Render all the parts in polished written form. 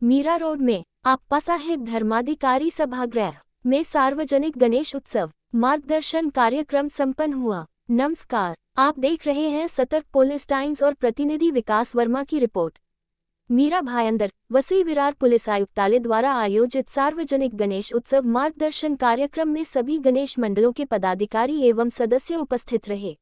Meera road में आप्पा साहेब धर्माधिकारी सभागृह में सार्वजनिक गणेश उत्सव मार्गदर्शन कार्यक्रम संपन्न हुआ। नमस्कार, आप देख रहे हैं सतर्क पुलिस टाइम्स और प्रतिनिधि विकास वर्मा की रिपोर्ट। मीरा भायंदर वसई विरार पुलिस आयुक्तालय द्वारा आयोजित सार्वजनिक गणेश उत्सव मार्गदर्शन कार्यक्रम में सभी गणेश मंडलों के पदाधिकारी एवं सदस्य उपस्थित रहे।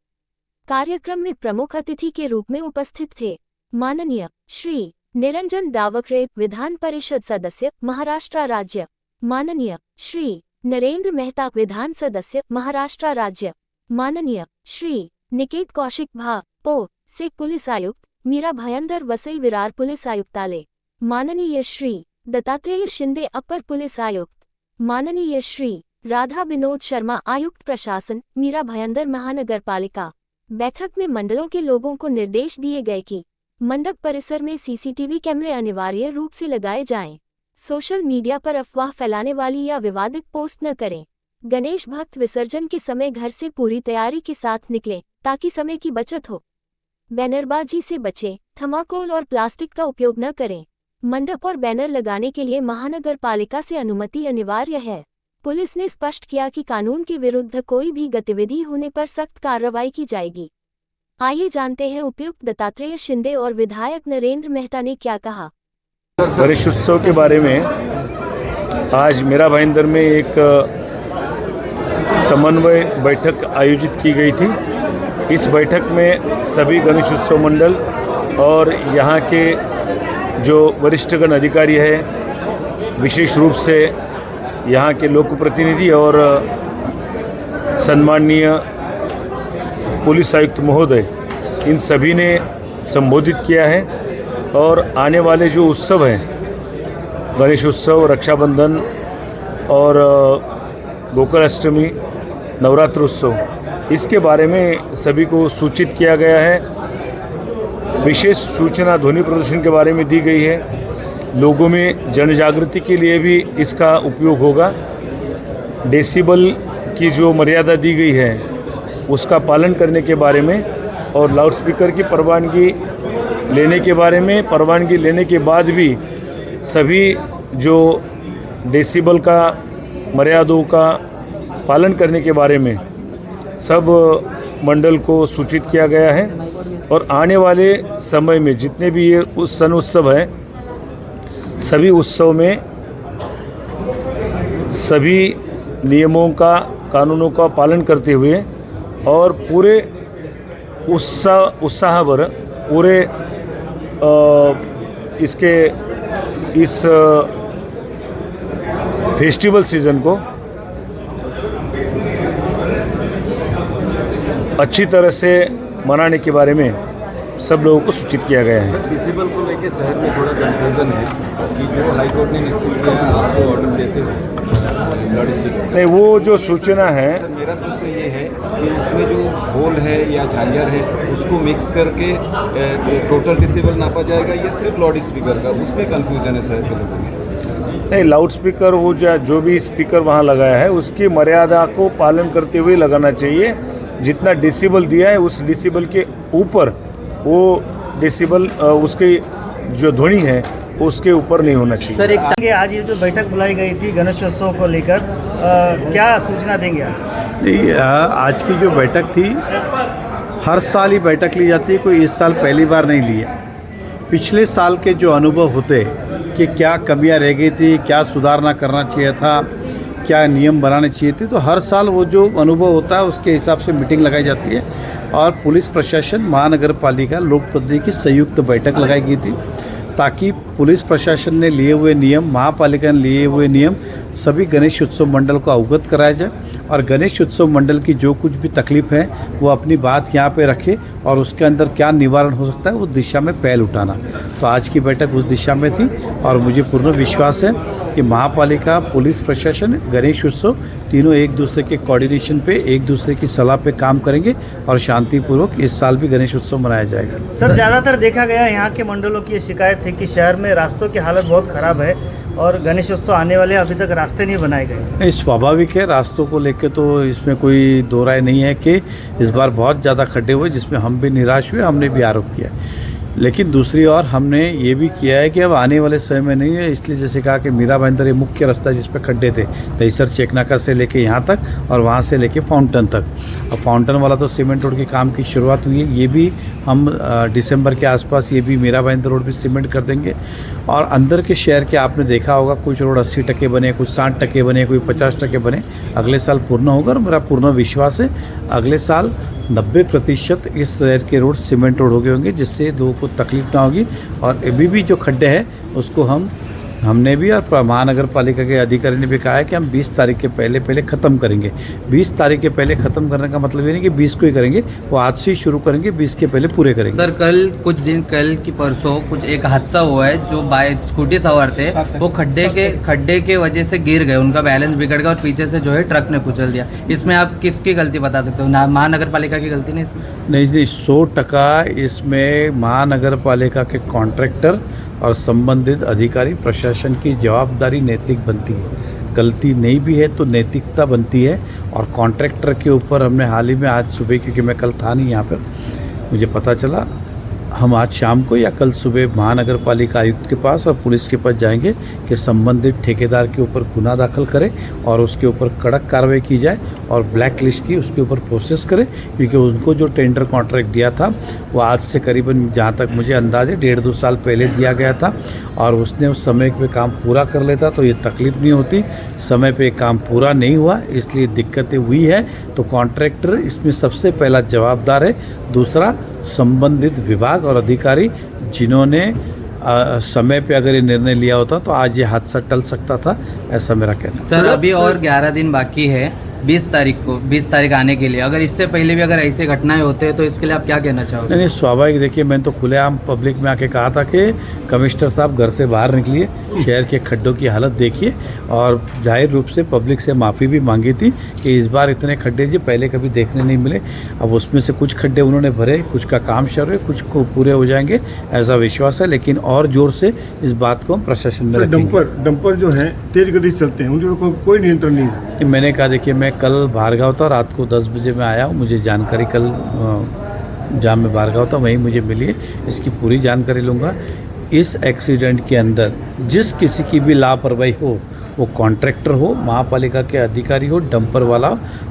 कार्यक्रम में प्रमुख अतिथि के रूप में उपस्थित थे माननीय श्री निरंजन दावकरे, विधान परिषद सदस्य महाराष्ट्र राज्य, माननीय श्री नरेंद्र मेहता, विधान सदस्य महाराष्ट्र राज्य, माननीय श्री निकेत कौशिक भा पो से पुलिस आयुक्त मीरा भायंदर वसई विरार पुलिस आयुक्तालय, माननीय श्री दत्तात्रेय शिंदे अपर पुलिस आयुक्त, माननीय श्री राधा विनोद शर्मा आयुक्त प्रशासन मीरा भायंदर महानगर पालिका। बैठक में मंडलों के लोगों को निर्देश दिए गए कि मंडप परिसर में सीसीटीवी कैमरे अनिवार्य रूप से लगाए जाएं। सोशल मीडिया पर अफवाह फैलाने वाली या विवादित पोस्ट न करें। गणेश भक्त विसर्जन के समय घर से पूरी तैयारी के साथ निकलें ताकि समय की बचत हो। बैनरबाजी से बचें, थर्माकोल और प्लास्टिक का उपयोग न करें। मंडप और बैनर लगाने के लिए महानगर पालिका से अनुमति अनिवार्य है। पुलिस ने स्पष्ट किया कि कानून के विरुद्ध कोई भी गतिविधि होने पर सख्त कार्रवाई की जाएगी। आइए जानते हैं उपायुक्त दत्तात्रेय शिंदे और विधायक नरेंद्र मेहता ने क्या कहा। गणेश उत्सव के बारे में आज मीरा भाईंदर में एक समन्वय बैठक आयोजित की गई थी। इस बैठक में सभी गणेश उत्सव मंडल और यहाँ के जो वरिष्ठगण अधिकारी है, विशेष रूप से यहाँ के लोक प्रतिनिधि और सम्माननीय पुलिस आयुक्त महोदय, इन सभी ने संबोधित किया है। और आने वाले जो उत्सव हैं, गणेश उत्सव, रक्षाबंधन और गोकुलाष्टमी, नवरात्र उत्सव, इसके बारे में सभी को सूचित किया गया है। विशेष सूचना ध्वनि प्रदूषण के बारे में दी गई है। लोगों में जन जागृति के लिए भी इसका उपयोग होगा। डेसिबल की जो मर्यादा दी गई है उसका पालन करने के बारे में और लाउडस्पीकर की परवानगी लेने के बारे में, परवानगी लेने के बाद भी सभी जो डेसिबल का मर्यादाओं का पालन करने के बारे में सब मंडल को सूचित किया गया है। और आने वाले समय में जितने भी ये सन उत्सव हैं, सभी उत्सव में सभी नियमों का, कानूनों का पालन करते हुए और पूरे उत्साह भर पूरे इस फेस्टिवल सीज़न को अच्छी तरह से मनाने के बारे में सब लोगों को सूचित किया गया है। डिसेबल को लेकर शहर में थोड़ा कन्फ्यूजन है कि जो हाई कोर्ट ने निश्चित किया आपको ऑर्डर देते हैं नहीं, वो जो सूचना है, सर मेरा प्रश्न ये है कि इसमें जो होल है या झांझर है उसको मिक्स करके टोटल डिसेबल नापा जाएगा या सिर्फ लाउड स्पीकर का, उसमें कन्फ्यूजन है शहर के लोगों में। नहीं, लाउड स्पीकर वो जो भी स्पीकर वहाँ लगाया है उसकी मर्यादा को पालन करते हुए लगाना चाहिए। जितना डिसेबल दिया है उस डिसेबल के ऊपर वो डिसेबल उसकी जो ध्वनि है उसके ऊपर नहीं होना चाहिए। सर आज ये जो बैठक बुलाई गई थी गणेशोत्सव को लेकर, क्या सूचना देंगे आज? नहीं, आज की जो बैठक थी, हर साल ही बैठक ली जाती है, कोई इस साल पहली बार नहीं ली है। पिछले साल के जो अनुभव होते कि क्या कमियां रह गई थी, क्या सुधारना करना चाहिए था, क्या नियम बनाने चाहिए थे, तो हर साल वो जो अनुभव होता है उसके हिसाब से मीटिंग लगाई जाती है। और पुलिस प्रशासन, महानगर पालिका, लोक प्रतिनिधि की संयुक्त बैठक लगाई गई थी ताकि पुलिस प्रशासन ने लिए हुए नियम, महापालिका ने लिए हुए नियम सभी गणेश उत्सव मंडल को अवगत कराया जाए और गणेश उत्सव मंडल की जो कुछ भी तकलीफ है वो अपनी बात यहाँ पे रखे और उसके अंदर क्या निवारण हो सकता है उस दिशा में पहल उठाना। तो आज की बैठक उस दिशा में थी और मुझे पूर्ण विश्वास है कि महापालिका, पुलिस प्रशासन, गणेश उत्सव तीनों एक दूसरे के कोऑर्डिनेशन पे, एक दूसरे की सलाह पे काम करेंगे और शांतिपूर्वक इस साल भी गणेश उत्सव मनाया जाएगा। सर, ज़्यादातर देखा गया यहाँ के मंडलों की ये शिकायत थी कि शहर में रास्तों की हालत बहुत ख़राब है और गणेश उत्सव आने वाले अभी तक रास्ते नहीं बनाए गए। नहीं, स्वाभाविक है, रास्तों को लेकर तो इसमें कोई दो राय नहीं है कि इस बार बहुत ज़्यादा खड्डे हुए जिसमें हम भी निराश हुए, हमने भी आरोप किया। लेकिन दूसरी ओर हमने ये भी किया है कि अब आने वाले समय में नहीं है, इसलिए जैसे कहा कि मीरा भाईंदर ये मुख्य रास्ता जिस पे खड्डे थे दहीसर चेकनाका से लेके यहाँ तक और वहाँ से लेके फाउंटन तक। और फाउंटन वाला तो सीमेंट रोड के काम की शुरुआत हुई है, ये भी हम दिसंबर के आसपास ये भी मीरा भाईंदर रोड भी सीमेंट कर देंगे। और अंदर के शहर के आपने देखा होगा कुछ रोड 80% बने, कुछ 60% बने, कोई 50% बने, अगले साल पूर्ण होगा। और मेरा पूर्ण विश्वास है अगले साल 90% इस शहर के रोड सीमेंट रोड हो गए होंगे, जिससे लोगों को तकलीफ ना होगी। और अभी भी जो खड्डे हैं उसको हमने भी और महानगर पालिका के अधिकारी ने भी कहा है कि हम 20 तारीख के पहले ख़त्म करेंगे। 20 तारीख के पहले ख़त्म करने का मतलब ये नहीं कि 20 को ही करेंगे, वो आज से ही शुरू करेंगे, 20 के पहले पूरे करेंगे। सर कल की परसों कुछ एक हादसा हुआ है, जो स्कूटी सवार थे वो खड्डे के वजह से गिर गए, उनका बैलेंस बिगड़ गया और पीछे से जो है ट्रक ने कुचल दिया। इसमें आप किसकी गलती बता सकते हो? महानगर पालिका की गलती नहीं इसमें? नहीं 100% इसमें महानगर पालिका के कॉन्ट्रैक्टर और संबंधित अधिकारी प्रशासन की जवाबदारी नैतिक बनती है। गलती नहीं भी है तो नैतिकता बनती है। और कॉन्ट्रैक्टर के ऊपर हमने हाल ही में आज सुबह, क्योंकि मैं कल था नहीं यहाँ पर, मुझे पता चला, हम आज शाम को या कल सुबह महानगर पालिका आयुक्त के पास और पुलिस के पास जाएंगे कि संबंधित ठेकेदार के ऊपर गुना दाखिल करें और उसके ऊपर कड़क कार्रवाई की जाए और ब्लैक लिस्ट की उसके ऊपर प्रोसेस करें। क्योंकि उनको जो टेंडर कॉन्ट्रैक्ट दिया था वो आज से करीबन, जहाँ तक मुझे अंदाज़ है, 1.5-2 साल पहले दिया गया था और उसने उस समय पे काम पूरा कर लेता तो ये तकलीफ नहीं होती। समय पे काम पूरा नहीं हुआ, इसलिए दिक्कतें हुई है। तो कॉन्ट्रैक्टर इसमें सबसे पहला जवाबदार है। दूसरा, संबंधित विभाग और अधिकारी जिन्होंने समय पे अगर ये निर्णय लिया होता तो आज ये हादसा टल सकता था, ऐसा मेरा कहना है। सर अभी और 11 दिन बाकी है 20 तारीख आने के लिए। अगर इससे पहले भी अगर ऐसे घटनाएं होते हैं तो इसके लिए आप क्या कहना चाहोगे? नहीं स्वाभाविक, देखिए मैंने तो खुलेआम पब्लिक में आके कहा था कि कमिश्नर साहब घर से बाहर निकलिए, शहर के खड्डों की हालत देखिए। और जाहिर रूप से पब्लिक से माफ़ी भी मांगी थी कि इस बार इतने खड्डे जी पहले कभी देखने नहीं मिले। अब उसमें से कुछ खड्डे उन्होंने भरे, कुछ का काम शुरू है, कुछ को पूरे हो जाएंगे ऐसा विश्वास है। लेकिन और ज़ोर से इस बात को हम प्रशासन में रखेंगे। डंपर जो है तेज गति से चलते हैं, उनके ऊपर कोई नियंत्रण नहीं है। मैंने कहा देखिए मैं कल बाहरगाँव था, रात को 10 बजे मैं आया हूँ, मुझे जानकारी कल जहाँ मैं बाहरगाँव था वहीं मुझे मिली है, इसकी पूरी जानकारी लूँगा। इस एक्सीडेंट के अंदर जिस किसी की भी लापरवाही हो, वो कॉन्ट्रैक्टर हो, महापालिका के अधिकारी हो, डंपर वाला,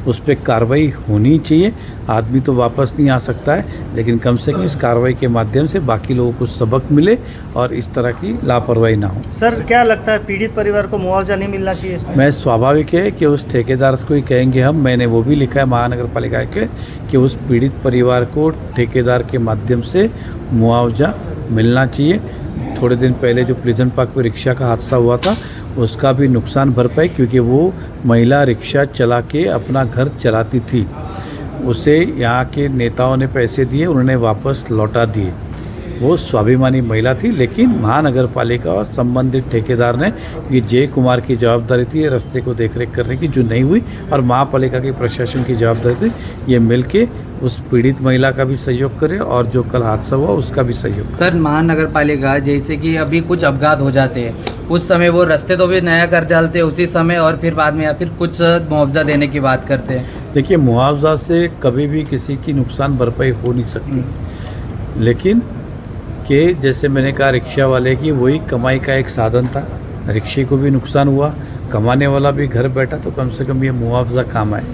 उस पर कार्रवाई होनी चाहिए। आदमी तो वापस नहीं आ सकता है, लेकिन कम से कम इस कार्रवाई के माध्यम से बाकी लोगों को सबक मिले और इस तरह की लापरवाही ना हो। सर क्या लगता है पीड़ित परिवार को मुआवजा नहीं मिलना चाहिए इसमें? मैं स्वाभाविक है कि उस ठेकेदार को ही कहेंगे हम, मैंने वो भी लिखा है महानगर पालिका के कि उस पीड़ित परिवार को ठेकेदार के माध्यम से मुआवजा मिलना चाहिए। थोड़े दिन पहले जो प्रिजन पार्क में रिक्शा का हादसा हुआ था उसका भी नुकसान भरपाई, क्योंकि वो महिला रिक्शा चला के अपना घर चलाती थी, उसे यहाँ के नेताओं ने पैसे दिए, उन्होंने वापस लौटा दिए। वो स्वाभिमानी महिला थी, लेकिन महानगर पालिका और संबंधित ठेकेदार ने, ये जय कुमार की जवाबदारी थी ये रास्ते को देखरेख करने की, जो नहीं हुई, और महापालिका की प्रशासन की जवाबदारी थी ये मिलके उस पीड़ित महिला का भी सहयोग करे और जो कल हादसा हुआ उसका भी सहयोग। सर महानगर पालिका जैसे कि अभी कुछ अपघात हो जाते हैं उस समय वो रास्ते तो भी नया कर डालते हैं उसी समय, और फिर बाद में या फिर कुछ मुआवजा देने की बात करते हैं। देखिए मुआवजा से कभी भी किसी की नुकसान भरपाई हो नहीं सकती, लेकिन कि जैसे मैंने कहा रिक्शा वाले की वही कमाई का एक साधन था, रिक्शे को भी नुकसान हुआ, कमाने वाला भी घर बैठा, तो कम से कम ये मुआवजा काम आए।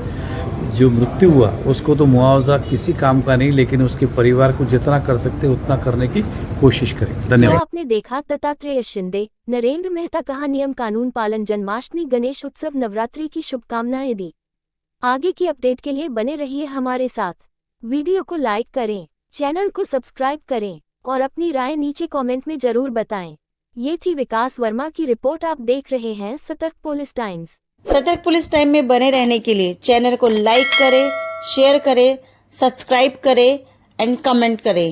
जो मृत्यु हुआ उसको तो मुआवजा किसी काम का नहीं, लेकिन उसके परिवार को जितना कर सकते उतना करने की कोशिश करें। धन्यवाद। आपने देखा दत्तात्रेय शिंदे, नरेंद्र मेहता कहा नियम कानून पालन, जन्माष्टमी गणेश उत्सव नवरात्रि की शुभकामनाएं दी। आगे की अपडेट के लिए बने रहिए हमारे साथ। वीडियो को लाइक करें, चैनल को सब्सक्राइब करें और अपनी राय नीचे कमेंट में जरूर बताएं। ये थी विकास वर्मा की रिपोर्ट। आप देख रहे हैं सतर्क पुलिस टाइम्स। सतर्क पुलिस टाइम में बने रहने के लिए चैनल को लाइक करें, शेयर करें, सब्सक्राइब करें एंड कमेंट करें।